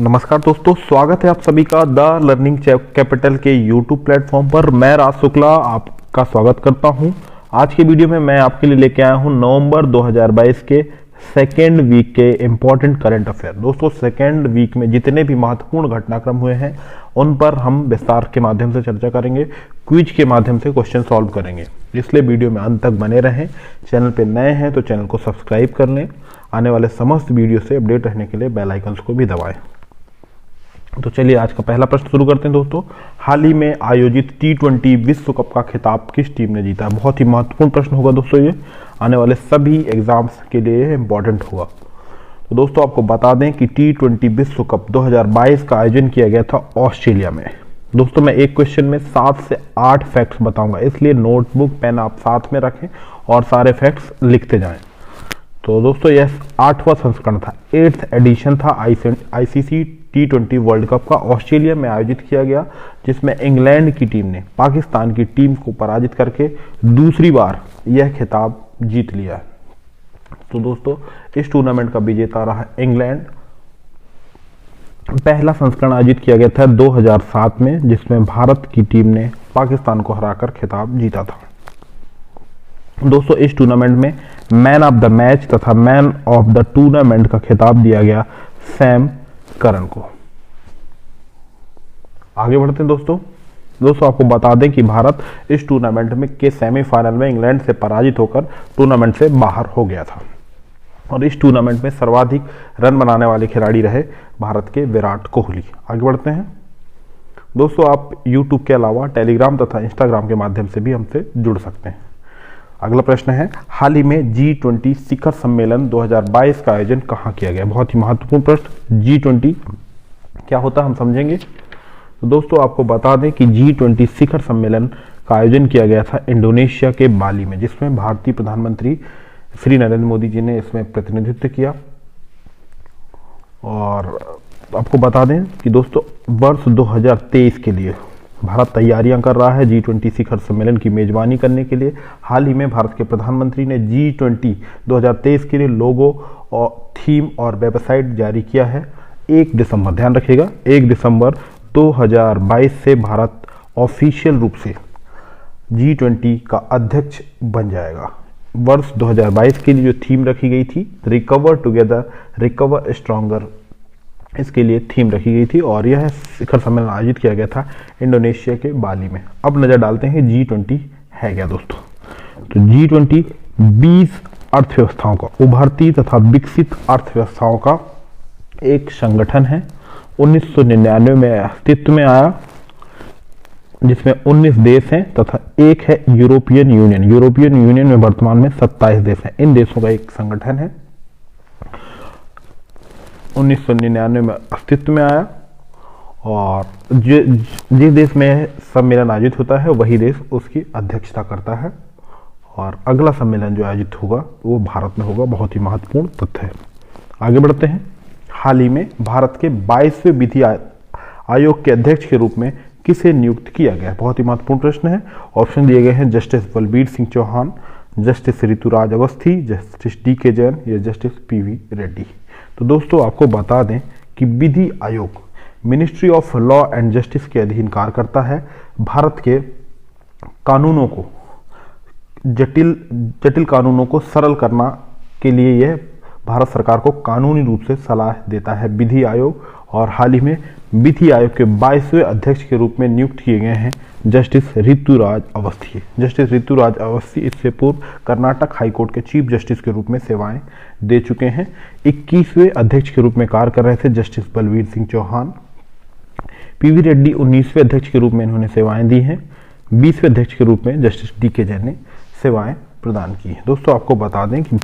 नमस्कार दोस्तों, स्वागत है आप सभी का द लर्निंग कैपिटल के यूट्यूब प्लेटफॉर्म पर। मैं राज शुक्ला आपका स्वागत करता हूं। आज के वीडियो में मैं आपके लिए लेके आया हूं नवंबर 2022 के सेकेंड वीक के इंपॉर्टेंट करंट अफेयर। दोस्तों, सेकेंड वीक में जितने भी महत्वपूर्ण घटनाक्रम हुए हैं उन पर हम विस्तार के माध्यम से चर्चा करेंगे, क्विज के माध्यम से क्वेश्चन सॉल्व करेंगे। इसलिए वीडियो में अंत तक बने रहें। चैनल पे नए हैं तो चैनल को सब्सक्राइब कर लें। आने वाले समस्त वीडियो से अपडेट रहने के लिए बेल आइकन्स को भी दबाएं। तो चलिए आज का पहला प्रश्न शुरू करते हैं दोस्तों। हाल ही में आयोजित T20 विश्व कप का खिताब किस टीम ने जीता? बहुत ही महत्वपूर्ण प्रश्न होगा दोस्तों, ये आने वाले सभी एग्जाम्स के लिए इंपॉर्टेंट होगा। तो दोस्तों आपको बता दें कि T20 विश्व कप 2022 का आयोजन किया गया था ऑस्ट्रेलिया में। दोस्तों मैं एक क्वेश्चन में 7 से 8 फैक्ट्स बताऊंगा, इसलिए नोटबुक पेन आप साथ में रखें और सारे फैक्ट्स लिखते जाएं। तो दोस्तों यह 8वां संस्करण था, 8th एडिशन था ICC T20 वर्ल्ड कप का। ऑस्ट्रेलिया में आयोजित किया गया, जिसमें इंग्लैंड की टीम ने पाकिस्तान की टीम को पराजित करके दूसरी बार यह खिताब जीत लिया। तो दोस्तों इस टूर्नामेंट का विजेता रहा इंग्लैंड। पहला संस्करण आयोजित किया गया था 2007 में, जिसमें भारत की टीम ने पाकिस्तान को हराकर खिताब जीता था। दोस्तों इस टूर्नामेंट में मैन ऑफ द मैच तथा मैन ऑफ द टूर्नामेंट का खिताब दिया गया सैम करन को। आगे बढ़ते हैं दोस्तों आपको बता दें कि भारत इस टूर्नामेंट में के सेमीफाइनल में इंग्लैंड से पराजित होकर टूर्नामेंट से बाहर हो गया था। और इस टूर्नामेंट में सर्वाधिक रन बनाने वाले खिलाड़ी रहे भारत के विराट कोहली। आगे बढ़ते हैं दोस्तों, आप YouTube के अलावा टेलीग्राम तथा इंस्टाग्राम के माध्यम से भी हमसे जुड़ सकते हैं। अगला प्रश्न है, हाल ही में G20 शिखर सम्मेलन 2022 का आयोजन कहाँ किया गया? बहुत ही महत्वपूर्ण प्रश्न। G20 क्या होता है हम समझेंगे। तो दोस्तों आपको बता दें कि G20 शिखर सम्मेलन का आयोजन किया गया था इंडोनेशिया के बाली में, जिसमें भारतीय प्रधानमंत्री श्री नरेंद्र मोदी जी ने इसमें प्रतिनिधित्व किया। और आपको बता दें कि दोस्तों वर्ष 2023 के लिए भारत तैयारियां कर रहा है G20 शिखर सम्मेलन की मेजबानी करने के लिए। हाल ही में भारत के प्रधानमंत्री ने G20 2023 के लिए लोगो और थीम और वेबसाइट जारी किया है। 1 दिसंबर, ध्यान रखिएगा, 1 दिसंबर 2022 से भारत ऑफिशियल रूप से G20 का अध्यक्ष बन जाएगा। वर्ष 2022 के लिए जो थीम रखी गई थी, रिकवर टुगेदर रिकवर स्ट्रॉन्गर, इसके लिए थीम रखी गई थी और यह शिखर सम्मेलन आयोजित किया गया था इंडोनेशिया के बाली में। अब नजर डालते हैं G20 है क्या दोस्तों। तो G20 20 अर्थव्यवस्थाओं का, उभरती तथा विकसित अर्थव्यवस्थाओं का एक संगठन है। 1999 में अस्तित्व में आया, जिसमें 19 देश हैं तथा एक है यूरोपियन यूनियन। यूरोपियन यूनियन में वर्तमान में 27 देश हैं। इन देशों का एक संगठन है। 1999 में अस्तित्व में आया और जिस देश में सम्मेलन आयोजित होता है वही देश उसकी अध्यक्षता करता है। और अगला सम्मेलन जो आयोजित होगा वो भारत में होगा। बहुत ही महत्वपूर्ण तथ्य है। आगे बढ़ते हैं। हाल ही में भारत के 22वें विधि आयोग के अध्यक्ष के रूप में किसे नियुक्त किया गया? बहुत ही महत्वपूर्ण प्रश्न है। ऑप्शन दिए गए हैं justice Balbir Singh Chauhan, justice Rituraj Awasthi, justice DK Jain या जस्टिस PV रेड्डी। तो दोस्तों आपको बता दें कि विधि आयोग ministry of law and justice के अधीन कार्य करता है। भारत के कानूनों को, जटिल कानूनों को सरल करना के लिए यह भारत सरकार को कानूनी रूप से सलाह देता है विधि आयोग। और हाल ही में विधि आयोग के 22वें अध्यक्ष के रूप में नियुक्त किए गए हैं जस्टिस ऋतुराज अवस्थी। जस्टिस ऋतुराज अवस्थी इससे पूर्व कर्नाटक हाईकोर्ट के चीफ जस्टिस के रूप में सेवाएं दे चुके हैं। 21वें अध्यक्ष के रूप में कार्य कर रहे थे जस्टिस बलबीर सिंह चौहान। PV रेड्डी 19वें अध्यक्ष के रूप में इन्होंने सेवाएं दी हैं। 20वें अध्यक्ष के रूप में जस्टिस DK जैन ने सेवाएं प्रदान की हैं। दोस्तों आपको बता दें कि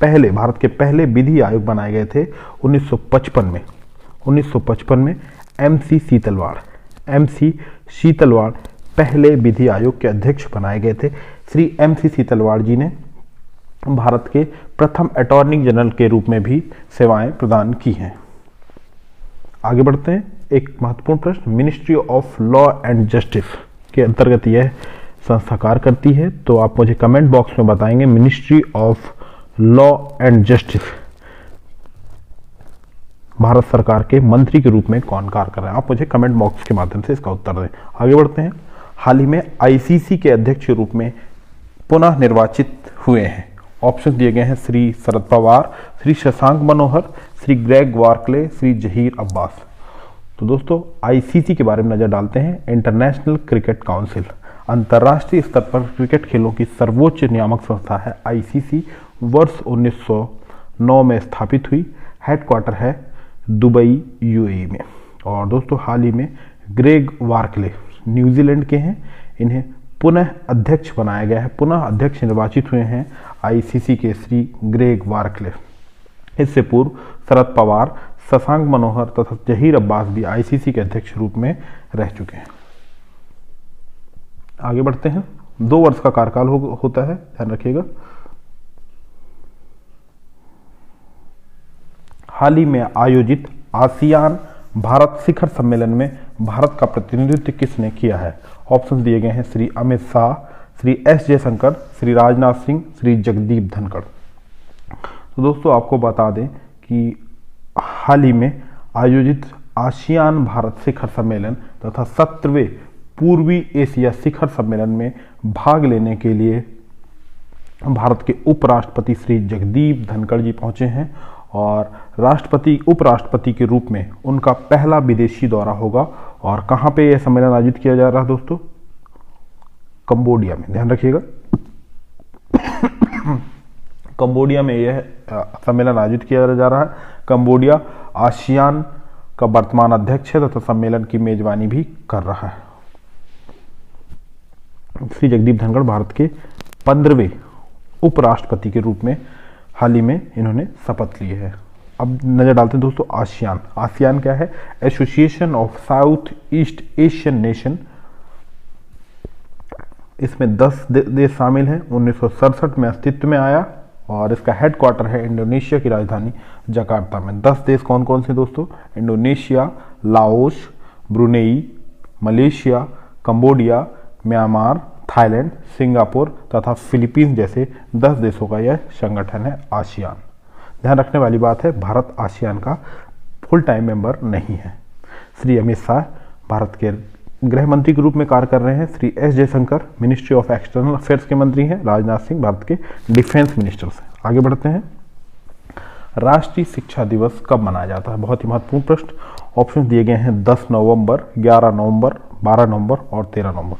भारत के पहले विधि आयोग बनाए गए थे 1955 में MC शीतलवाड़ पहले विधि आयोग के अध्यक्ष बनाए गए थे। श्री MC शीतलवाड़ जी ने भारत के प्रथम अटॉर्नी जनरल के रूप में भी सेवाएं प्रदान की हैं। आगे बढ़ते हैं। एक महत्वपूर्ण प्रश्न, ministry of law and justice के अंतर्गत यह संस्था कार्य करती है। तो आप मुझे कमेंट बॉक्स में बताएंगे ministry of law and justice Bharat सरकार के मंत्री के रूप में कौन कार्य कर रहे हैं? आप मुझे कमेंट बॉक्स के माध्यम से इसका उत्तर दें। आगे बढ़ते हैं। हाल ही में आईसीसी के अध्यक्ष के रूप में पुनः निर्वाचित हुए हैं। ऑप्शन दिए गए हैं श्री शरद पवार, श्री शशांक मनोहर, श्री ग्रेग वार्कले, श्री जहीर अब्बास। तो दोस्तों आईसीसी के बारे में नजर डालते हैं। इंटरनेशनल क्रिकेट काउंसिल, अंतर्राष्ट्रीय स्तर पर क्रिकेट खेलों की सर्वोच्च नियामक संस्था है आईसीसी। वर्ष 1909 में स्थापित हुई। हेडक्वार्टर है दुबई यूएई में। और दोस्तों हाल ही में ग्रेग वार्कले न्यूजीलैंड के हैं, इन्हें पुनः अध्यक्ष बनाया गया है, पुनः अध्यक्ष निर्वाचित हुए हैं आईसीसी के श्री ग्रेग वार्कले। इससे पूर्व शरद पवार, शशांक मनोहर तथा जहीर अब्बास भी आईसीसी के अध्यक्ष रूप में रह चुके हैं। आगे बढ़ते हैं। 2 वर्ष का कार्यकाल होता है, ध्यान रखिएगा। हाल ही में आयोजित आसियान भारत शिखर सम्मेलन में भारत का प्रतिनिधित्व किसने किया है? ऑप्शन दिए गए हैं श्री अमित शाह, श्री एस जयशंकर, श्री राजनाथ सिंह, श्री जगदीप धनखड़। तो दोस्तों आपको बता दें कि हाल ही में आयोजित आसियान भारत शिखर सम्मेलन तथा 17वें पूर्वी एशिया शिखर सम्मेलन में भाग लेने के लिए भारत के उपराष्ट्रपति श्री जगदीप धनखड़ जी पहुंचे हैं और राष्ट्रपति उपराष्ट्रपति के रूप में उनका पहला विदेशी दौरा होगा। और कहां पे यह सम्मेलन आयोजित किया जा रहा है दोस्तों? कंबोडिया में, ध्यान रखिएगा। कंबोडिया में यह सम्मेलन आयोजित किया जा रहा है। कंबोडिया आसियान का वर्तमान अध्यक्ष है तथा सम्मेलन की मेजबानी भी कर रहा है। श्री जगदीप धनखड़ भारत के 15वें उपराष्ट्रपति के रूप में हाल ही में इन्होंने शपथ ली है। अब नजर डालते हैं दोस्तों आसियान। आसियान क्या है? Association of south east Asian nation. इसमें 10 देश शामिल हैं। 1967 में अस्तित्व में आया और इसका हेडक्वार्टर है इंडोनेशिया की राजधानी जकार्ता में। 10 देश कौन कौन से दोस्तों? Indonesia, Laos, Brunei, Malaysia, Cambodia, Myanmar, Thailand, Singapore तथा फिलीपींस जैसे 10 देशों का यह संगठन है आसियान। ध्यान रखने वाली बात है, भारत आसियान का फुल टाइम मेंबर नहीं है। श्री अमित शाह भारत के गृह मंत्री के रूप में कार्य कर रहे हैं। Shri S Jaishankar ministry of external affairs के मंत्री हैं। राजनाथ सिंह भारत के डिफेंस मिनिस्टर्स हैं। आगे बढ़ते हैं। राष्ट्रीय शिक्षा दिवस कब मनाया जाता है? बहुत ही महत्वपूर्ण प्रश्न। ऑप्शन दिए गए हैं 10 नवंबर, 11 नवंबर, 12 नवंबर और 13 नवंबर।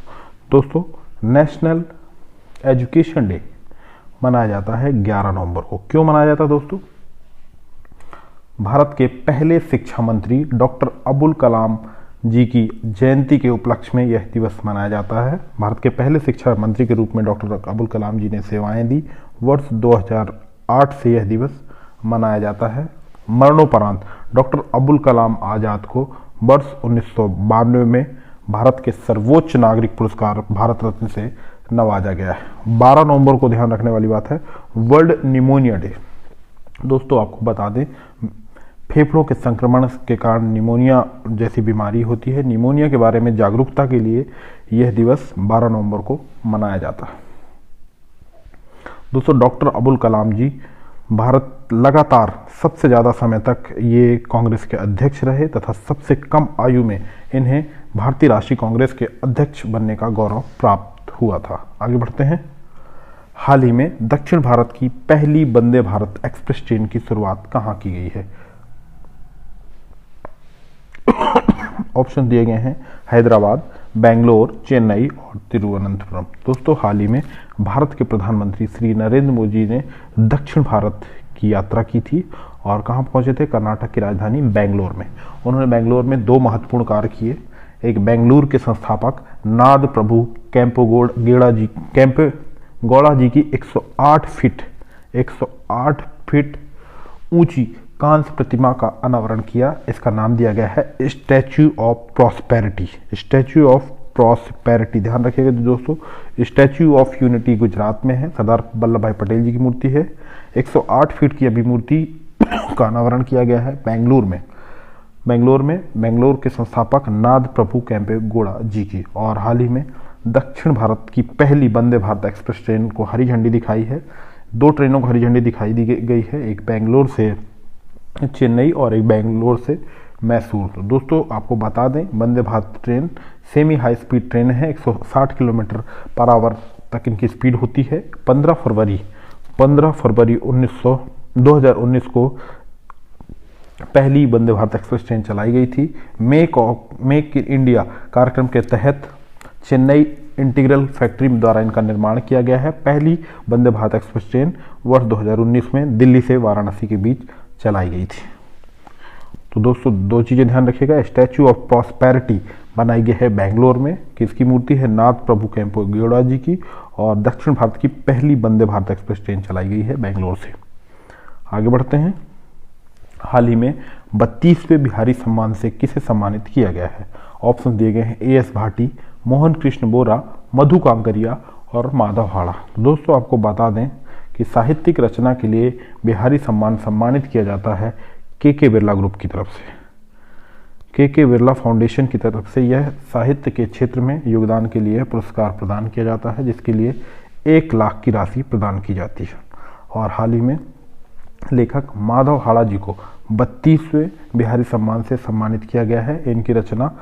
दोस्तों नेशनल एजुकेशन डे मनाया जाता है 11 नवंबर को। क्यों मनाया जाता है दोस्तों? भारत के पहले शिक्षा मंत्री डॉक्टर अबुल कलाम जी की जयंती के उपलक्ष्य में यह दिवस मनाया जाता है। भारत के पहले शिक्षा मंत्री के रूप में डॉक्टर अबुल कलाम जी ने सेवाएं दी। वर्ष 2008 से यह दिवस मनाया जाता है। मरणोपरांत डॉक्टर अबुल कलाम आजाद को वर्ष 1992 में भारत के सर्वोच्च नागरिक पुरस्कार भारत रत्न से नवाजा गया है। 12 नवंबर को ध्यान रखने वाली बात है, वर्ल्ड निमोनिया डे। दोस्तों आपको बता दें, फेफड़ों के संक्रमण के कारण निमोनिया जैसी बीमारी होती है। निमोनिया के बारे में जागरूकता के लिए यह दिवस 12 नवंबर को मनाया जाता है। दोस्तों डॉक्टर अबुल कलाम जी भारत लगातार सबसे ज़्यादा समय तक ये कांग्रेस के अध्यक्ष रहे तथा सबसे कम आयु में इन्हें भारतीय राष्ट्रीय कांग्रेस के अध्यक्ष बनने का गौरव प्राप्त हुआ था। आगे बढ़ते हैं। हाल ही में दक्षिण भारत की पहली वंदे भारत एक्सप्रेस ट्रेन की शुरुआत कहाँ की गई है? ऑप्शन दिए गए हैं हैदराबाद, बेंगलोर, चेन्नई और तिरुवनंतपुरम। दोस्तों हाल ही में भारत के प्रधानमंत्री श्री नरेंद्र मोदी ने दक्षिण भारत की यात्रा की थी और कहाँ पहुंचे थे? कर्नाटक की राजधानी बेंगलोर में। उन्होंने बेंगलोर में 2 महत्वपूर्ण कार्य किए। एक, बेंगलुरु के संस्थापक नाद प्रभु कैंपेगौड़ा जी की 108 फीट ऊंची कांस्य प्रतिमा का अनावरण किया। इसका नाम दिया गया है statue of prosperity. Statue of prosperity, ध्यान रखिएगा दोस्तों। स्टैच्यू ऑफ यूनिटी गुजरात में है, सरदार वल्लभ भाई पटेल जी की मूर्ति है। 108 फीट की अभी मूर्ति का अनावरण किया गया है बेंगलुरु में। बेंगलोर के संस्थापक नाद प्रभु कैंपेगौड़ा जी की। और हाल ही में दक्षिण भारत की पहली वंदे भारत एक्सप्रेस ट्रेन को हरी झंडी दिखाई है। 2 ट्रेनों को हरी झंडी दिखाई दी गई है। एक बेंगलोर से चेन्नई और एक बेंगलोर से मैसूर। तो दोस्तों आपको बता दें, Vande Bharat train semi high speed train है, 160 किलोमीटर पर आवर तक इनकी स्पीड होती है। 15 फरवरी 2019 को पहली वंदे भारत एक्सप्रेस ट्रेन चलाई गई थी। मेक इन इंडिया कार्यक्रम के तहत चेन्नई इंटीग्रल फैक्ट्री द्वारा इनका निर्माण किया गया है। पहली वंदे भारत एक्सप्रेस ट्रेन वर्ष 2019 में दिल्ली से वाराणसी के बीच चलाई गई थी। तो दोस्तों दो चीजें ध्यान रखिएगा, स्टैचू ऑफ प्रॉस्पेरिटी बनाई गई है बेंगलोर में, किसकी मूर्ति है, नाथ प्रभु कैंपो गौड़ा जी की, और दक्षिण भारत की पहली वंदे भारत एक्सप्रेस ट्रेन चलाई गई है बेंगलोर से। आगे बढ़ते हैं। हाल ही में 32वें बिहारी सम्मान से किसे सम्मानित किया गया है? ऑप्शन दिए गए हैं एएस भाटी, मोहन कृष्ण बोरा, मधु कांकरिया और माधव हाड़ा। दोस्तों आपको बता दें कि साहित्यिक रचना के लिए बिहारी सम्मान सम्मानित किया जाता है के बिरला ग्रुप की तरफ से। के बिरला फाउंडेशन की तरफ से यह साहित्य के क्षेत्र में योगदान के लिए पुरस्कार प्रदान किया जाता है, जिसके लिए 1 लाख की राशि प्रदान की जाती है। और हाल ही में लेखक माधव हाड़ा जी को 32वें बिहारी सम्मान से सम्मानित किया गया है। इनकी रचना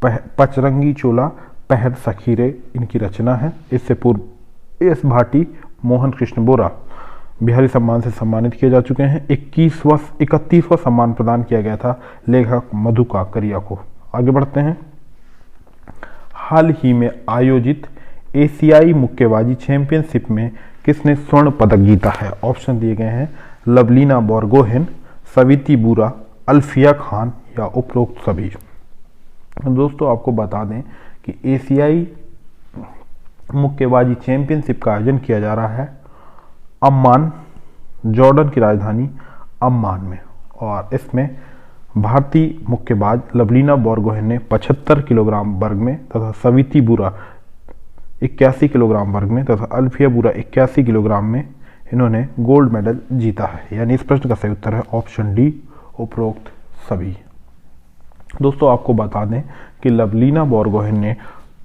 पचरंगी चोला पहर सखीरे इनकी रचना है। इससे पूर्व एस भाटी, मोहन कृष्ण बोरा बिहारी सम्मान से सम्मानित किए जा चुके हैं। 31वां सम्मान प्रदान किया गया था लेखक मधु काकरिया को। आगे बढ़ते हैं। हाल ही में आयोजित एशियाई मुक्केबाजी चैंपियनशिप में किसने स्वर्ण पदक जीता है? ऑप्शन दिए गए हैं लवलीना बोरगोहेन, सविती बुरा, अल्फिया खान या उपरोक्त सभी। दोस्तों आपको बता दें कि एशियाई मुक्केबाजी चैंपियनशिप का आयोजन किया जा रहा है अम्मान, जॉर्डन की राजधानी अम्मान में, और इसमें भारतीय मुक्केबाज लवलीना बोरगोहेन ने 75 किलोग्राम वर्ग में तथा सविती बुरा 81 किलोग्राम वर्ग में तथा अल्फिया बुरा 81 किलोग्राम में इन्होंने गोल्ड मेडल जीता है। यानी इस प्रश्न का सही उत्तर है ऑप्शन डी, उपरोक्त सभी। दोस्तों आपको बता दें कि लवलीना बोरगोहेन ने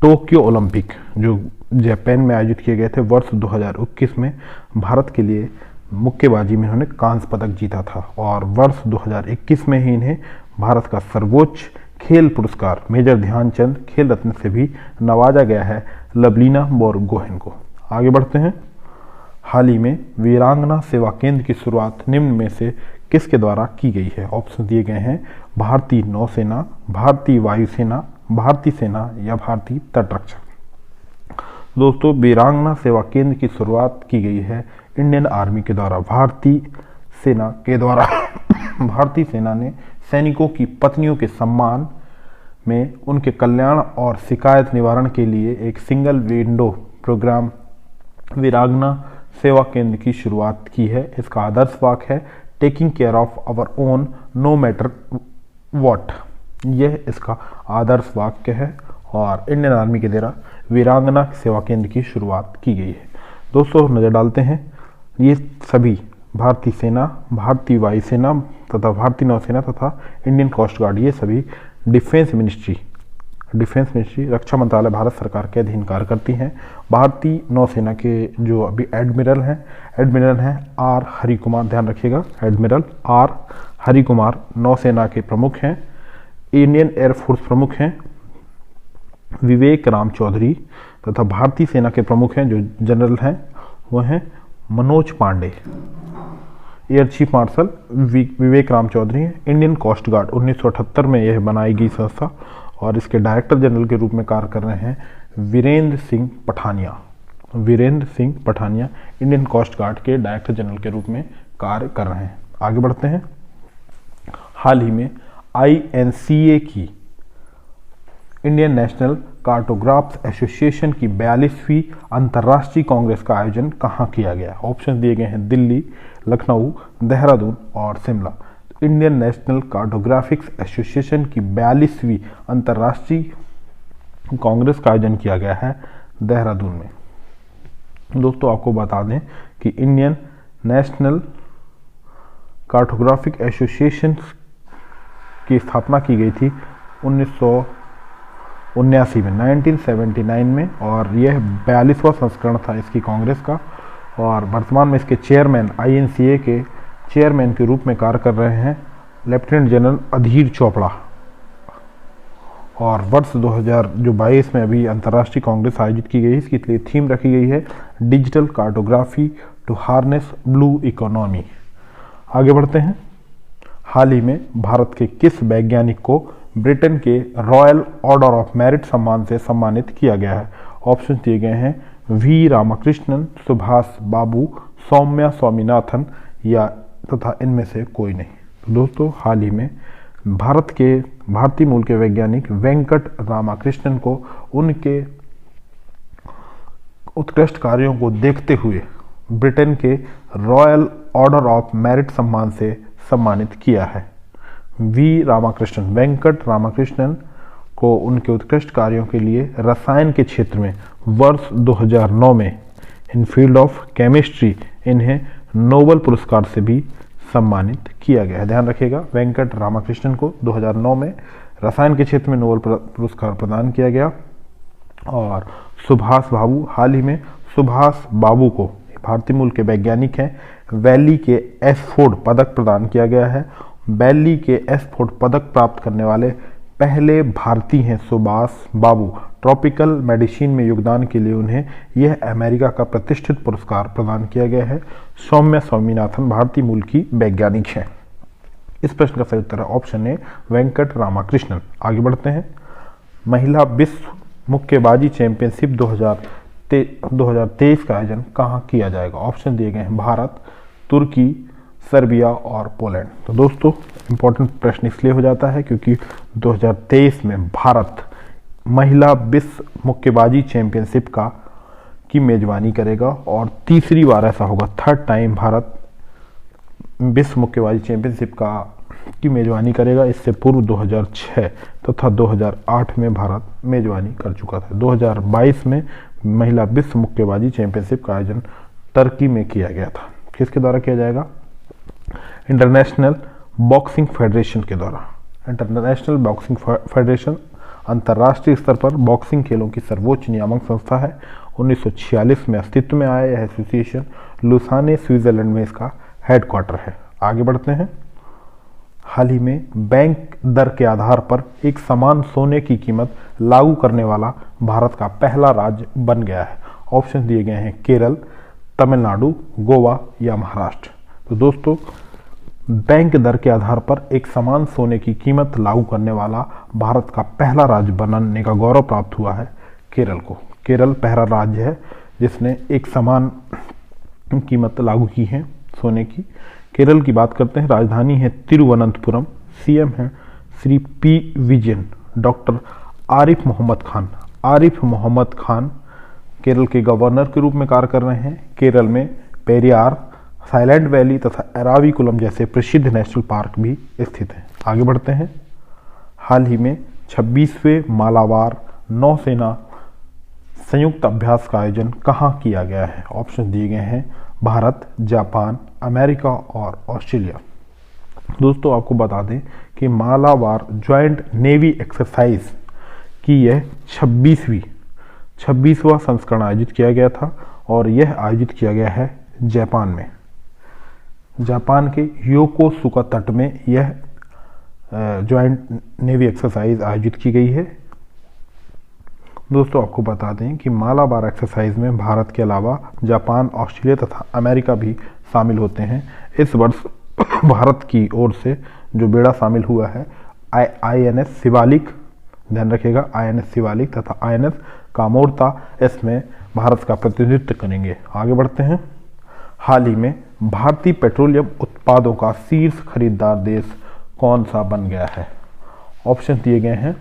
टोक्यो ओलंपिक जो जापान में आयोजित किए गए थे वर्ष 2021 में भारत के लिए मुक्केबाजी में इन्होंने कांस्य पदक जीता था, और वर्ष 2021 में ही इन्हें भारत का सर्वोच्च खेल पुरस्कार मेजर ध्यानचंद खेल रत्न से भी नवाजा गया है लवलीना बोरगोहेन को। आगे बढ़ते हैं। हाल ही में वीरांगना सेवा केंद्र की शुरुआत निम्न में से किसके द्वारा की गई है? ऑप्शन दिए गए हैं भारतीय नौसेना, भारतीय वायुसेना, भारतीय सेना या भारतीय तटरक्षक। दोस्तों वीरांगना सेवा केंद्र की शुरुआत की गई है इंडियन आर्मी के द्वारा, भारतीय सेना के द्वारा। भारतीय सेना ने सैनिकों की पत्नियों के सम्मान में उनके कल्याण और शिकायत निवारण के लिए एक सिंगल विंडो प्रोग्राम वीरांगना सेवा केंद्र की शुरुआत की है। इसका आदर्श वाक्य है taking care of our own no matter what. यह इसका आदर्श वाक्य है और इंडियन आर्मी के द्वारा वीरांगना सेवा केंद्र की शुरुआत की गई है। दोस्तों नजर डालते हैं, ये सभी भारतीय सेना, भारतीय वायुसेना तथा भारतीय नौसेना तथा इंडियन कोस्ट गार्ड, ये सभी डिफेंस मिनिस्ट्री रक्षा मंत्रालय भारत सरकार के अधीन कार्य करती हैं। भारतीय नौसेना के जो अभी एडमिरल हैं आर हरि कुमार, ध्यान रखिएगा एडमिरल आर हरि कुमार नौसेना के प्रमुख हैं। इंडियन एयरफोर्स प्रमुख हैं विवेक राम चौधरी, तथा भारतीय सेना के प्रमुख हैं जो जनरल हैं वो हैं Manoj Pande. Air chief marshal Vivek Ram Chaudhari हैं। इंडियन कोस्ट गार्ड 1978 में यह बनाई गई संस्था और इसके डायरेक्टर जनरल के रूप में कार्य कर रहे हैं Virendra Singh Pathania Indian coast guard के डायरेक्टर जनरल के रूप में कार्य कर रहे हैं। आगे बढ़ते हैं। हाल ही में INCA की इंडियन नेशनल कार्टोग्राफ्स एसोसिएशन की 42वीं अंतर्राष्ट्रीय कांग्रेस का आयोजन कहाँ किया गया? ऑप्शन दिए गए हैं दिल्ली, लखनऊ, देहरादून और शिमला। इंडियन नेशनल कार्टोग्राफिक्स एसोसिएशन की 42वीं अंतर्राष्ट्रीय कांग्रेस का आयोजन किया गया है देहरादून में। दोस्तों आपको बता दें कि इंडियन नेशनल कार्टोग्राफिक एसोसिएशन की स्थापना की गई थी 1979 में 1979 में, और यह 42वां संस्करण था इसकी कांग्रेस का। और वर्तमान में इसके चेयरमैन INCA के चेयरमैन के रूप में कार्य कर रहे हैं लेफ्टिनेंट जनरल अधीर चोपड़ा। और वर्ष 2022 में अभी अंतर्राष्ट्रीय कांग्रेस आयोजित की गई, इसकी थीम रखी गई है digital cartography to harness blue economy. आगे बढ़ते हैं। हाल ही में भारत के किस वैज्ञानिक को ब्रिटेन के रॉयल ऑर्डर ऑफ मेरिट सम्मान से सम्मानित किया गया है? ऑप्शन दिए गए हैं वी रामाकृष्णन, सुभाष बाबू, सौम्या स्वामीनाथन या तथा इनमें से कोई नहीं। तो दोस्तों हाल ही में भारतीय मूल के वैज्ञानिक वेंकट रामाकृष्णन को उनके उत्कृष्ट कार्यों को देखते हुए ब्रिटेन के रॉयल ऑर्डर ऑफ मेरिट सम्मान से सम्मानित किया है। वी रामाकृष्णन, वेंकट रामाकृष्णन को उनके उत्कृष्ट कार्यों के लिए रसायन के क्षेत्र में वर्ष 2009 में इन फील्ड ऑफ केमिस्ट्री इन्हें नोबेल पुरस्कार से भी सम्मानित किया गया है। ध्यान रखिएगा, वेंकट रामाकृष्णन को 2009 में रसायन के क्षेत्र में नोबेल पुरस्कार प्रदान किया गया। और सुभाष बाबू, हाल ही में सुभाष बाबू को, भारतीय मूल के वैज्ञानिक हैं, वैली के एसफोर्ड पदक प्रदान किया गया है। वैली के एसफोर्ड पदक प्राप्त करने वाले पहले भारतीय हैं सुभाष बाबू। ट्रॉपिकल मेडिसिन में योगदान के लिए उन्हें यह अमेरिका का प्रतिष्ठित पुरस्कार प्रदान किया गया है। सौम्या स्वामीनाथन भारतीय मूल की वैज्ञानिक हैं। इस प्रश्न का सही उत्तर है ऑप्शन ए वेंकट रामाकृष्णन। आगे बढ़ते हैं। महिला विश्व मुक्केबाजी चैंपियनशिप 2023 का आयोजन कहाँ किया जाएगा? ऑप्शन दिए गए हैं भारत, तुर्की, सर्बिया और पोलैंड। तो दोस्तों इंपॉर्टेंट प्रश्न इसलिए हो जाता है क्योंकि 2023 में भारत महिला विश्व मुक्केबाजी चैंपियनशिप की मेजबानी करेगा और तीसरी बार ऐसा होगा, थर्ड टाइम भारत विश्व मुक्केबाजी चैंपियनशिप की मेजबानी करेगा। इससे पूर्व 2006 तथा 2008 में भारत मेजबानी कर चुका था। 2022 में महिला विश्व मुक्केबाजी चैंपियनशिप का आयोजन तुर्की में किया गया था। किसके द्वारा किया जाएगा? इंटरनेशनल बॉक्सिंग फेडरेशन के द्वारा। इंटरनेशनल बॉक्सिंग फेडरेशन अंतर्राष्ट्रीय स्तर पर बॉक्सिंग खेलों की सर्वोच्च नियामक संस्था है। 1946 में अस्तित्व में आया यह एसोसिएशन लुसाने, स्विट्जरलैंड में इसका हेडक्वार्टर है। आगे बढ़ते हैं। हाल ही में बैंक दर के आधार पर एक समान सोने की कीमत लागू करने वाला भारत का पहला राज्य बन गया है। ऑप्शन दिए गए हैं केरल, तमिलनाडु, गोवा या महाराष्ट्र। तो दोस्तों बैंक दर के आधार पर एक समान सोने की कीमत लागू करने वाला भारत का पहला राज्य बनने का गौरव प्राप्त हुआ है केरल को। केरल पहला राज्य है जिसने एक समान कीमत लागू की है सोने की। केरल की बात करते हैं। राजधानी है तिरुवनंतपुरम। सीएम है श्री पी विजयन। डॉक्टर आरिफ मोहम्मद खान। आरिफ मोहम्मद खान केरल के गवर्नर के रूप में कार्य कर रहे हैं। केरल में पेरियार, साइलेंट वैली तथा एराविकुलम जैसे प्रसिद्ध नेशनल पार्क भी स्थित हैं। आगे बढ़ते हैं। हाल ही में 26वें मालाबार नौसेना संयुक्त अभ्यास का आयोजन कहाँ किया गया है? ऑप्शन दिए गए हैं भारत, जापान, अमेरिका और ऑस्ट्रेलिया। दोस्तों आपको बता दें कि मालाबार ज्वाइंट नेवी एक्सरसाइज की यह 26वां संस्करण आयोजित किया गया था और यह आयोजित किया गया है जापान में। जापान के योकोसुका तट में यह ज्वाइंट नेवी एक्सरसाइज आयोजित की गई है। दोस्तों आपको बता दें कि मालाबार एक्सरसाइज में भारत के अलावा जापान, ऑस्ट्रेलिया तथा अमेरिका भी शामिल होते हैं। इस वर्ष भारत की ओर से जो बेड़ा शामिल हुआ है INS शिवालिक, ध्यान रखिएगा INS शिवालिक तथा INS कामोर्ता, इसमें भारत का प्रतिनिधित्व करेंगे। आगे बढ़ते हैं। हाल ही में भारतीय पेट्रोलियम उत्पादों का शीर्ष खरीदार देश कौन सा बन गया है? ऑप्शन दिए गए हैं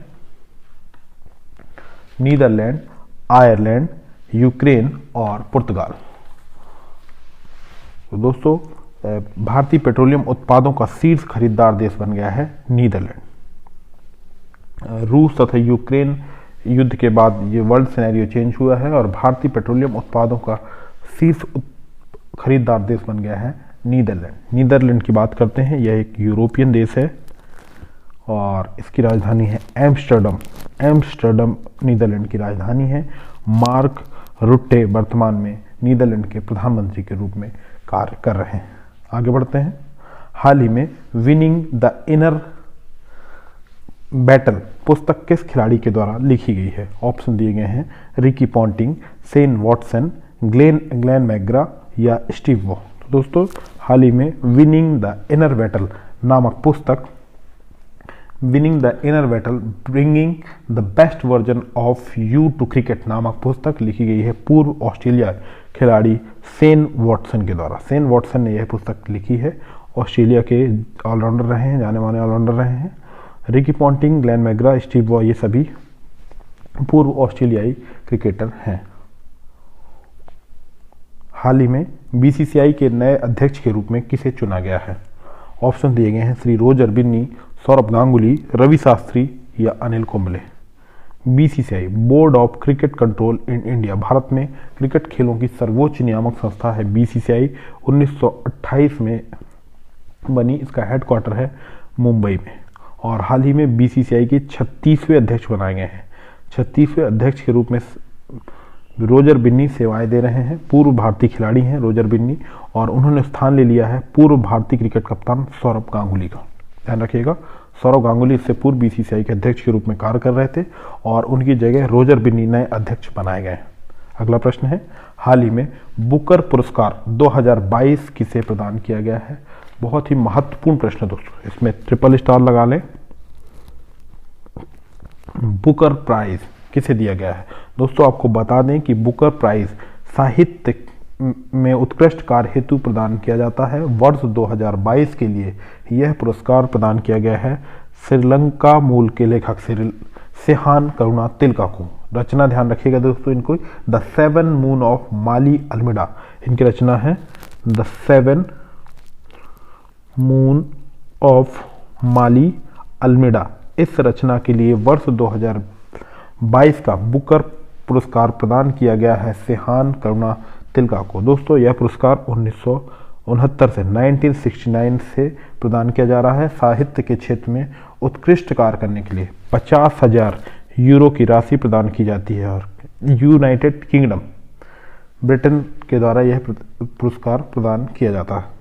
नीदरलैंड, आयरलैंड, यूक्रेन और पुर्तगाल। तो दोस्तों भारतीय पेट्रोलियम उत्पादों का शीर्ष खरीदार देश बन गया है नीदरलैंड। रूस तथा यूक्रेन युद्ध के बाद ये वर्ल्ड सिनेरियो चेंज हुआ है और भारतीय पेट्रोलियम उत्पादों का शीर्ष खरीदार देश बन गया है नीदरलैंड। नीदरलैंड की बात करते हैं, यह एक यूरोपियन देश है और इसकी राजधानी है एम्स्टर्डम। एम्स्टर्डम नीदरलैंड की राजधानी है। मार्क रुट्टे वर्तमान में नीदरलैंड के प्रधानमंत्री के रूप में कार्य कर रहे हैं। आगे बढ़ते हैं। हाल ही में विनिंग द इनर बैटल पुस्तक किस खिलाड़ी के द्वारा लिखी गई है? ऑप्शन दिए गए हैं Ricky Ponting, Shane Watson, Glenn McGrath या स्टीव वॉ। तो दोस्तों हाल ही में विनिंग द इनर बैटल नामक पुस्तक, winning the inner battle bringing the best version of you to cricket नामक पुस्तक लिखी गई है पूर्व ऑस्ट्रेलिया खिलाड़ी शेन वॉटसन के द्वारा। शेन वॉटसन ने यह पुस्तक लिखी है। ऑस्ट्रेलिया के ऑलराउंडर रहे हैं, जाने माने ऑलराउंडर रहे हैं। Ricky Ponting, Glenn McGrath, Steve Waugh ये सभी पूर्व ऑस्ट्रेलियाई क्रिकेटर हैं। हाल ही में बीसीसीआई के नए अध्यक्ष के रूप में किसे चुना गया है? ऑप्शन दिए गए हैं श्री रोजर बिन्नी, सौरभ गांगुली, रवि शास्त्री या Anil Kumble. BCCI board of cricket control in India Bharat में क्रिकेट खेलों की सर्वोच्च नियामक संस्था है। बीसीसीआई 1928 में बनी, इसका हेडक्वार्टर है मुंबई में और हाल ही में बीसीसीआई के 36वें अध्यक्ष बनाए गए हैं। 36वें अध्यक्ष के रूप में रोजर बिन्नी सेवाएं दे रहे हैं। पूर्व भारतीय खिलाड़ी हैं रोजर बिन्नी और उन्होंने स्थान ले लिया है पूर्व भारतीय क्रिकेट कप्तान सौरभ गांगुली का। ध्यान रखिएगा, सौरभ गांगुली इससे पूर्व बीसीसीआई के अध्यक्ष के रूप में कार्य कर रहे थे और उनकी जगह रोजर बिन्नी नए अध्यक्ष बनाए गए हैं। अगला प्रश्न है, हाल ही में बुकर पुरस्कार 2022 किसे प्रदान किया गया है? बहुत ही महत्वपूर्ण प्रश्न दोस्तों, इसमें ट्रिपल स्टार लगा लें। बुकर प्राइज किसे दिया गया है? दोस्तों आपको बता दें कि बुकर प्राइज साहित्य में उत्कृष्ट कार्य हेतु प्रदान किया जाता है। वर्ष 2022 के लिए यह पुरस्कार प्रदान किया गया है श्रीलंका मूल के लेखक सेहान करुणा तिलका को। रचना ध्यान रखिएगा दोस्तों, इनको the seven moon of Mali Almeida इनकी रचना है। The seven moon of Mali Almeida, इस रचना के लिए वर्ष 2022 का बुकर पुरस्कार प्रदान किया गया है सेहान करुणा तिलका को। दोस्तों यह पुरस्कार 1969 से 1969 से प्रदान किया जा रहा है। साहित्य के क्षेत्र में उत्कृष्ट कार्य करने के लिए 50,000 यूरो की राशि प्रदान की जाती है और यूनाइटेड किंगडम ब्रिटेन के द्वारा यह पुरस्कार प्रदान किया जाता है।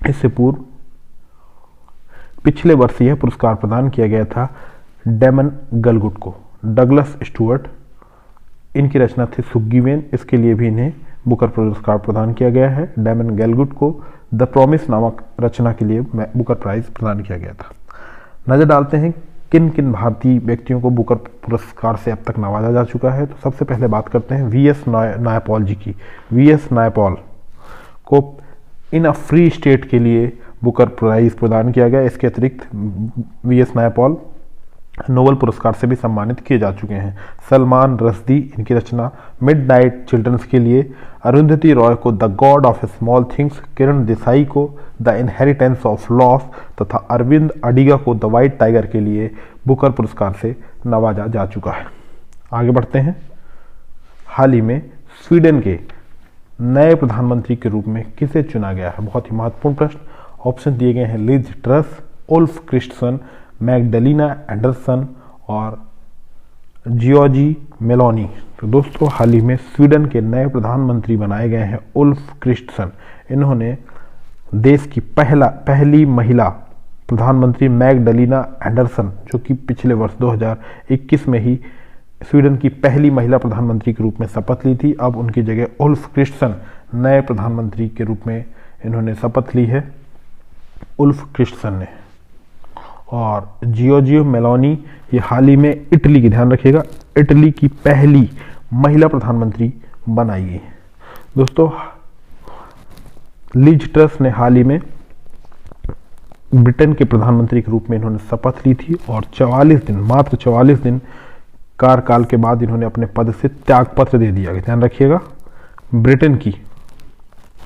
इससे पूर्व पिछले वर्ष यह पुरस्कार प्रदान किया गया था डेमन गलगुट को। डगलस स्टुअर्ट, इनकी रचना थी सुग्गीवेन, इसके लिए भी इन्हें बुकर पुरस्कार प्रदान किया गया है। डेमन गलगुट को द प्रॉमिस नामक रचना के लिए बुकर प्राइज प्रदान किया गया था। नजर डालते हैं किन किन भारतीय व्यक्तियों को बुकर पुरस्कार से अब तक नवाजा जा चुका है। तो सबसे पहले बात करते हैं वीएस नायपॉल जी की। वीएस नायपॉल को इन अ फ्री स्टेट के लिए बुकर प्राइज प्रदान किया गया। इसके अतिरिक्त वीएस नायपॉल नोबेल पुरस्कार से भी सम्मानित किए जा चुके हैं। सलमान रश्दी, इनकी रचना मिडनाइट चिल्ड्रंस के लिए। अरुंधति रॉय को The God of Small Things, Kiran Desai को द इनहेरिटेंस ऑफ लॉस तथा अरविंद अडिगा को द वाइट टाइगर के लिए बुकर पुरस्कार से नवाजा जा चुका है। आगे बढ़ते हैं, हाल ही में स्वीडन के नए प्रधानमंत्री के रूप में किसे चुना गया है? बहुत ही महत्वपूर्ण प्रश्न। ऑप्शन दिए गए हैं Liz truss, Ulf Kristersson, मैगडलिना Anderson और जियोर्जी मेलोनी। तो दोस्तों हाल ही में स्वीडन के नए प्रधानमंत्री बनाए गए हैं उल्फ क्रिस्टसन। इन्होंने देश की पहली महिला प्रधानमंत्री मैगडलिना एंडरसन, जो कि पिछले वर्ष 2021 में ही स्वीडन की पहली महिला प्रधानमंत्री के रूप में शपथ ली थी, अब उनकी जगह उल्फ क्रिस्टसन नए प्रधानमंत्री के रूप में इन्होंने शपथ ली है उल्फ क्रिस्टसन ने। और जियोर्जियो मेलोनी ये हाल ही में इटली की, ध्यान रखिएगा, इटली की पहली महिला प्रधानमंत्री बनाई गई। दोस्तों लिज ट्रस ने हाल ही में ब्रिटेन के प्रधानमंत्री के रूप में इन्होंने शपथ ली थी और 44 दिन, मात्र 44 दिन कार्यकाल के बाद इन्होंने अपने पद से त्यागपत्र दे दिया। ध्यान रखिएगा, ब्रिटेन की,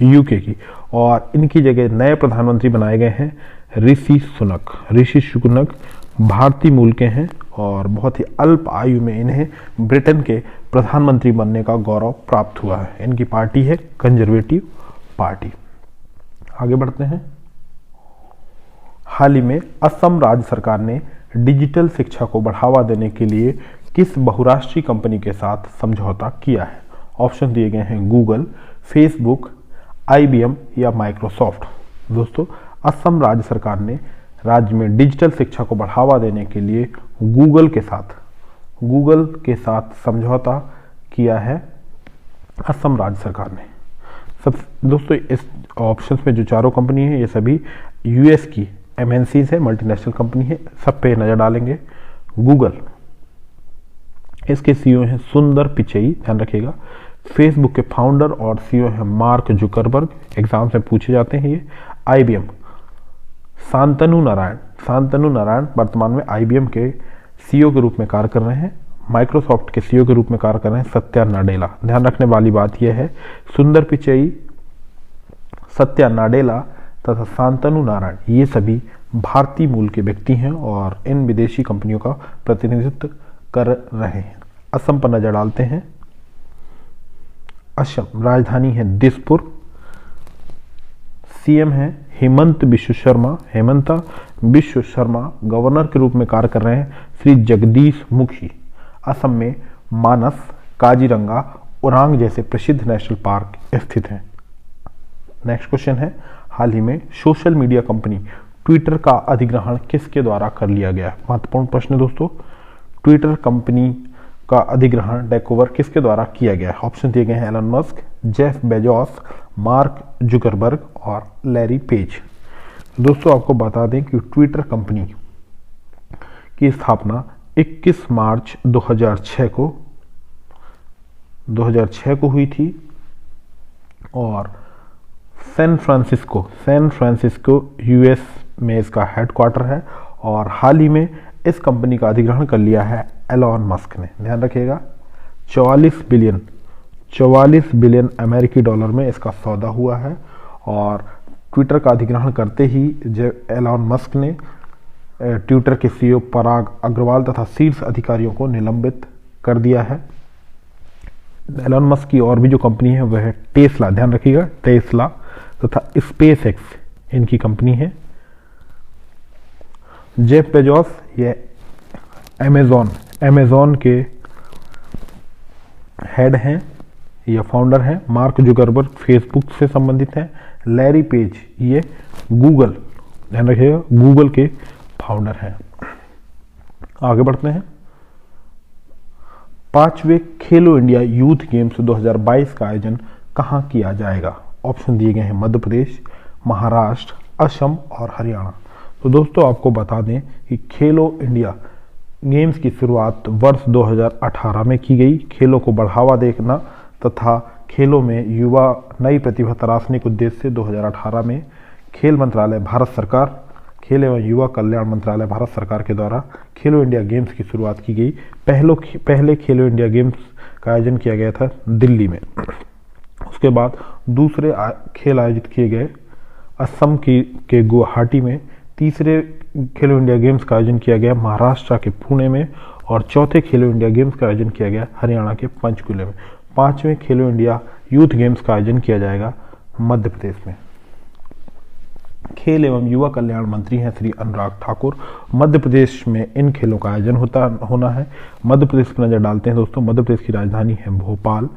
यूके की। और इनकी जगह नए प्रधानमंत्री बनाए गए हैं ऋषि सुनक। ऋषि सुनक भारतीय मूल के हैं और बहुत ही अल्प आयु में इन्हें ब्रिटेन के प्रधानमंत्री बनने का गौरव प्राप्त हुआ है। इनकी पार्टी है कंजर्वेटिव पार्टी। आगे बढ़ते हैं, हाल ही में असम राज्य सरकार ने डिजिटल शिक्षा को बढ़ावा देने के लिए किस बहुराष्ट्रीय कंपनी के साथ समझौता किया है? ऑप्शन दिए गए हैं गूगल, फेसबुक, आईबीएम या माइक्रोसॉफ्ट। दोस्तों असम राज्य सरकार ने राज्य में डिजिटल शिक्षा को बढ़ावा देने के लिए गूगल के साथ समझौता किया है असम राज्य सरकार ने। सब दोस्तों इस ऑप्शंस में जो चारों कंपनी है ये सभी यूएस की एमएनसीज है, मल्टीनेशनल कंपनी है। सब पे नजर डालेंगे। गूगल, इसके सीईओ हैं सुंदर पिचई, ध्यान रखिएगा। फेसबुक के फाउंडर और सीईओ हैं मार्क जुकरबर्ग, एग्जाम्स में पूछे जाते हैं ये। आईबीएम, शांतनु नारायण वर्तमान में आईबीएम के सीईओ के रूप में कार्य कर रहे हैं। माइक्रोसॉफ्ट के सीईओ के रूप में कार्य कर रहे हैं सत्या नाडेला। ध्यान रखने वाली बात यह है सुंदर पिचई, सत्या नाडेला तथा शांतनु नारायण ये सभी भारतीय मूल के व्यक्ति हैं और इन विदेशी कंपनियों का प्रतिनिधित्व कर रहे हैं। असम पर नजर डालते हैं। असम राजधानी है दिसपुर। सीएम है हेमंत बिश्व शर्मा। गवर्नर के रूप में कार्य कर रहे हैं श्री जगदीश मुखी। असम में मानस, काजीरंगा, ओरांग जैसे प्रसिद्ध नेशनल पार्क स्थित हैं। नेक्स्ट क्वेश्चन है, हाल ही में सोशल मीडिया कंपनी ट्विटर का अधिग्रहण किसके द्वारा कर लिया गया? महत्वपूर्ण प्रश्न है दोस्तों। ट्विटर कंपनी का अधिग्रहण टेकओवर किसके द्वारा किया गया है? ऑप्शन दिए गए हैं Elon Musk, Jeff Bezos, Mark Zuckerberg और लैरी पेज। दोस्तों आपको बता दें कि ट्विटर कंपनी की स्थापना 21 मार्च 2006 को हुई थी और सैन फ्रांसिस्को यूएस में इसका हेडक्वार्टर है और हाल ही में इस कंपनी का अधिग्रहण कर लिया है एलॉन मस्क ने। ध्यान रखिएगा 44 बिलियन अमेरिकी डॉलर में इसका सौदा हुआ है और ट्विटर का अधिग्रहण करते ही एलॉन मस्क ने ट्विटर के सीईओ पराग अग्रवाल तथा शीर्ष अधिकारियों को निलंबित कर दिया है। एलॉन मस्क की और भी जो कंपनी है वह है टेस्ला, ध्यान रखिएगा टेस्ला तथा स्पेस एक्स इनकी कंपनी है। जेफ बेजोस ये अमेजॉन के हेड हैं या फाउंडर हैं। मार्क जुकरबर्ग फेसबुक से संबंधित हैं। लैरी पेज ये गूगल, ध्यान रखिएगा गूगल के फाउंडर हैं। आगे बढ़ते हैं। 5वें खेलो इंडिया यूथ गेम्स 2022 का आयोजन कहां किया जाएगा? ऑप्शन दिए गए हैं मध्य प्रदेश, महाराष्ट्र, असम और हरियाणा। तो दोस्तों आपको बता दें कि खेलो इंडिया गेम्स की शुरुआत वर्ष 2018 में की गई। खेलों को बढ़ावा देना तथा खेलों में युवा नई प्रतिभा तराशने के उद्देश्य से 2018 में खेल मंत्रालय भारत सरकार, खेल एवं युवा कल्याण मंत्रालय भारत सरकार के द्वारा खेलो इंडिया गेम्स की शुरुआत की गई। पहले खेलो इंडिया गेम्स का आयोजन किया गया था दिल्ली में। उसके बाद दूसरे खेल आयोजित किए गए असम के गुवाहाटी में। तीसरे खेलो इंडिया गेम्स का आयोजन किया गया महाराष्ट्र के पुणे में और चौथे खेलो इंडिया गेम्स का आयोजन किया गया हरियाणा के पंचकुले में। 5वें खेलो इंडिया यूथ गेम्स का आयोजन किया जाएगा मध्य प्रदेश में। खेल एवं युवा कल्याण मंत्री हैं श्री अनुराग ठाकुर। मध्य प्रदेश में इन खेलों का आयोजन होना है। मध्य प्रदेश पर नजर डालते हैं दोस्तों। मध्य प्रदेश की राजधानी है भोपाल।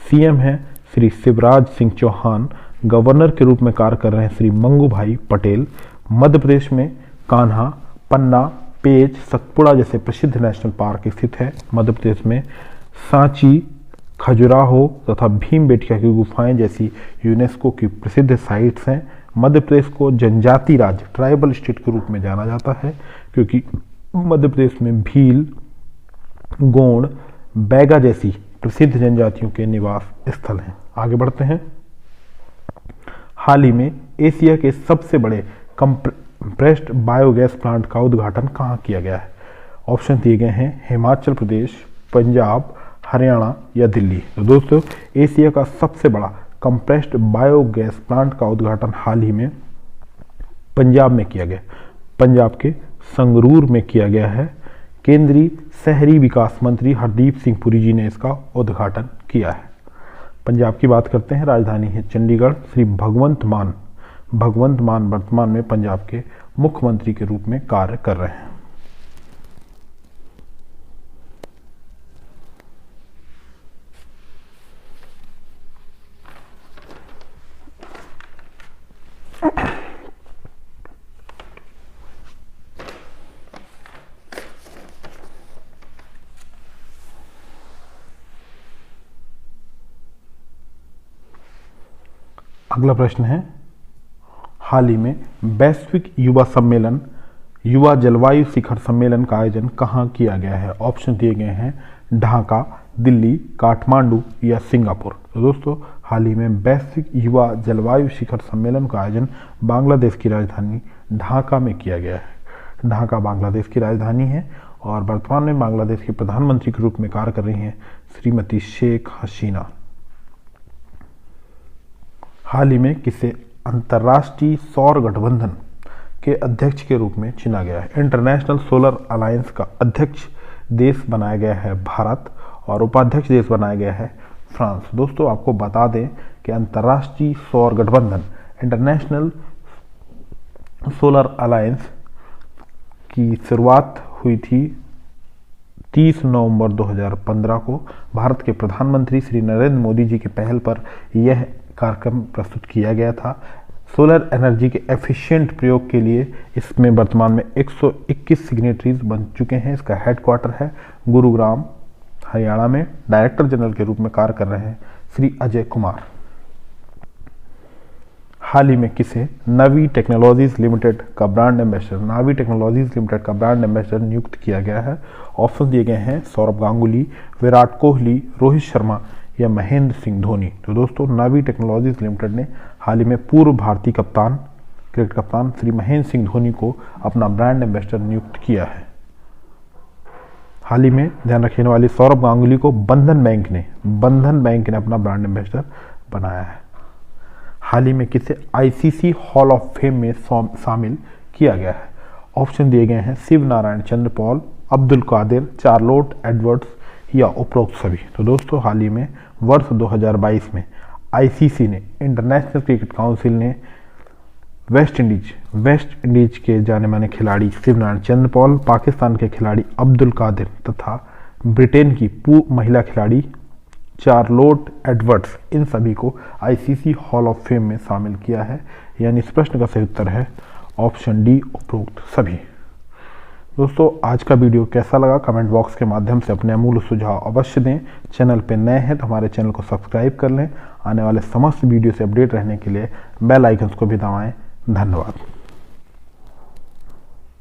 सीएम है श्री शिवराज सिंह चौहान। गवर्नर के रूप में कार्य कर रहे हैं श्री मंगू भाई पटेल। मध्य प्रदेश में कान्हा, पन्ना, पेंच, सतपुड़ा जैसे प्रसिद्ध नेशनल पार्क स्थित है। मध्य प्रदेश में सांची, खजुराहो तथा भीमबेटका की गुफाएं जैसी यूनेस्को की प्रसिद्ध साइट्स हैं। मध्य प्रदेश को जनजाति राज्य ट्राइबल स्टेट के रूप में जाना जाता है क्योंकि मध्य प्रदेश में भील, गोंड, बैगा जैसी प्रसिद्ध जनजातियों के निवास स्थल हैं। आगे बढ़ते हैं। हाल ही में एशिया के सबसे बड़े कंप्रेस्ड बायोगैस प्लांट का उद्घाटन कहाँ किया गया है? ऑप्शन दिए गए हैं हिमाचल प्रदेश, पंजाब, हरियाणा या दिल्ली। तो दोस्तों एशिया का सबसे बड़ा कंप्रेस्ड बायोगैस प्लांट का उद्घाटन हाल ही में पंजाब में किया गया। पंजाब के संगरूर में किया गया है। केंद्रीय शहरी विकास मंत्री हरदीप सिंह पुरी जी ने इसका उद्घाटन किया है। पंजाब की बात करते हैं। राजधानी है चंडीगढ़। श्री भगवंत मान वर्तमान में पंजाब के मुख्यमंत्री के रूप में कार्य कर रहे हैं। अगला प्रश्न है, हाल ही में वैश्विक युवा सम्मेलन युवा जलवायु शिखर सम्मेलन का आयोजन कहाँ किया गया है? ऑप्शन दिए गए हैं ढाका, दिल्ली, काठमांडू या सिंगापुर। तो दोस्तों हाल ही में वैश्विक युवा जलवायु शिखर सम्मेलन का आयोजन बांग्लादेश की राजधानी ढाका में किया गया है। ढाका बांग्लादेश की राजधानी है और वर्तमान में बांग्लादेश के प्रधानमंत्री के रूप में कार्य कर रही हैं श्रीमती शेख हसीना। हाल ही में किसे अंतर्राष्ट्रीय सौर गठबंधन के अध्यक्ष के रूप में चुना गया है? इंटरनेशनल सोलर अलायंस का अध्यक्ष देश बनाया गया है भारत और उपाध्यक्ष देश बनाया गया है फ्रांस। दोस्तों आपको बता दें कि अंतर्राष्ट्रीय सौर गठबंधन इंटरनेशनल सोलर अलायंस की शुरुआत हुई थी 30 नवंबर 2015 को। भारत के प्रधानमंत्री श्री नरेंद्र मोदी जी के पहल पर यह कार्यक्रम प्रस्तुत किया गया था। सोलर एनर्जी के एफिशिएंट प्रयोग के लिए इसमें वर्तमान में 121 सिग्नेटरीज बन चुके हैं। इसका हेडक्वार्टर है गुरुग्राम, हरियाणा में। डायरेक्टर जनरल के रूप में कार्य कर रहे हैं श्री अजय कुमार। हाल ही में किसे नावी टेक्नोलॉजीज लिमिटेड का ब्रांड एम्बेसडर नियुक्त किया गया है? ऑप्शन दिए गए हैं सौरभ गांगुली, विराट कोहली, रोहित शर्मा या महेंद्र सिंह धोनी। तो दोस्तों नावी टेक्नोलॉजीज लिमिटेड ने हाल ही में पूर्व भारतीय क्रिकेट कप्तान श्री महेंद्र सिंह धोनी को अपना ब्रांड एम्बेसडर नियुक्त किया है। हाल ही में ध्यान रखने वाली, सौरभ गांगुली को बंधन बैंक ने अपना ब्रांड एम्बेसडर बनाया है। हाल ही में किसे आईसीसी हॉल ऑफ फेम में शामिल किया गया है? ऑप्शन दिए गए हैं Shivnarine Chanderpaul, Abdul Qadir, Charlotte Edwards या उपरोक्त सभी। तो दोस्तों हाल ही में वर्ष 2022 में आईसीसी ने, इंटरनेशनल क्रिकेट काउंसिल ने वेस्ट इंडीज के जाने माने खिलाड़ी शिव नारायण चंद्र पॉल, पाकिस्तान के खिलाड़ी अब्दुल कादिर तथा ब्रिटेन की पूर्व महिला खिलाड़ी चार्लोट एडवर्ड्स, इन सभी को आईसीसी हॉल ऑफ फेम में शामिल किया है। यानी इस प्रश्न का सही उत्तर है ऑप्शन डी, उपरोक्त सभी। दोस्तों आज का वीडियो कैसा लगा कमेंट बॉक्स के माध्यम से अपने अमूल्य सुझाव अवश्य दें। चैनल पर नए हैं तो हमारे चैनल को सब्सक्राइब कर लें। आने वाले समस्त वीडियो से अपडेट रहने के लिए बेल आइकन को भी दबाएं। धन्यवाद।